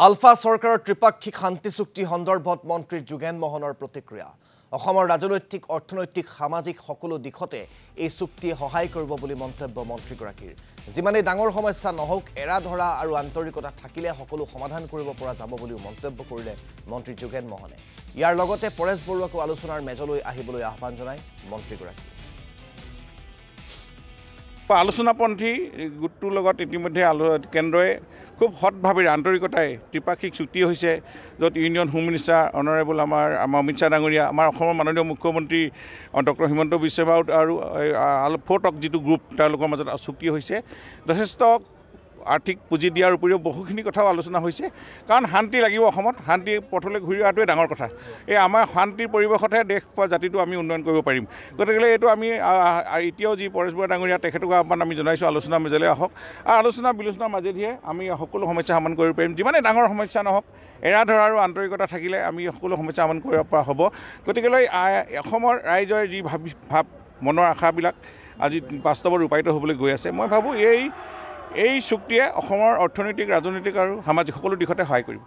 আলফা চৰকাৰৰ ত্ৰিপাক্ষিক শান্তি চুক্তি সন্দৰ্ভত মন্ত্ৰী যোগেন মোহনৰ প্ৰতিক্ৰিয়া অসমৰ ৰাজনৈতিক অৰ্থনৈতিক সামাজিক সকলো দিশতে এই চুক্তিয়ে সহায় কৰিব বুলি মন্তব্য মন্ত্ৰীগৰাকীৰ যিমানে ডাঙৰ সমস্যা নহওক এৰা ধৰা আৰু আন্তৰিকতা থাকিলে সকলো সমাধান কৰিব পৰা যাব বুলি মন্তব্য কৰিলে মন্ত্ৰী যোগেন মোহনে ইয়াৰ লগতে পৰেশ বৰুৱাকো আলোচনাৰ মেজলৈ আহিবলৈ আহ্বান জনায় মন্ত্ৰীগৰাকী আলোচনাপন্থী গোটটোৰ লগত ইতিমধ্যে কেন্দ্ৰই খুব সৎভাৱে আন্তৰিকতাই ত্ৰিপাক্ষিক চুক্তি হৈছে য'ত ইউনিয়ন হোম মিনিষ্টাৰ অনাৰেবল আমাৰ অমিত শ্বাহ ডাঙৰীয়া আমাৰ অসমৰ মাননীয় মুখ্যমন্ত্ৰী ডক্টৰ হিমন্ত বিশ্ব শৰ্মা আৰু ফ'ৰটক যিটো গ্ৰুপ তেওঁলোকৰ মাজত চুক্তি হৈছে যথেষ্ট আৰ্থিক পুঁজি দিয়াৰ উপৰিও বহুখিনি কথাও আলোচনা হৈছে কাৰণ শান্তি লাগিব অসমত শান্তি পথলৈ ঘূৰি অহাটোৱে ডাঙৰ কথা এই আমাৰ শান্তিৰ পৰিৱেশতহে দেশ বা জাতিটো আমি উন্নয়ন কৰিব পাৰিম গতিকে এইটো আমি এতিয়াও যি পৰেশ বৰুৱা ডাঙৰীয়া তেখেতক আহ্বান আমি জনাইছোঁ আলোচনা মেজলৈ আহক আৰু আলোচনা বিলোচনাৰ মাজেদিহে আমি সকলো সমস্যা সমাধান কৰিব পাৰিম যিমানে ডাঙৰ সমস্যা নহওক এৰা ধৰা আৰু আন্তৰিকতা থাকিলে আমি সকলো সমস্যা সমাধান কৰিব পৰা হ'ব গতিকেলৈ অসমৰ ৰাইজৰ যি ভাৱ মনৰ আশাবিলাক আজি বাস্তৱত ৰূপায়িত হ'বলৈ গৈ আছে মই ভাবোঁ এই চুক্তিয়ে অসমৰ অৰ্থনৈতিক ৰাজনৈতিক আৰু সামাজিক সকলো দিশতে সহায় কৰিব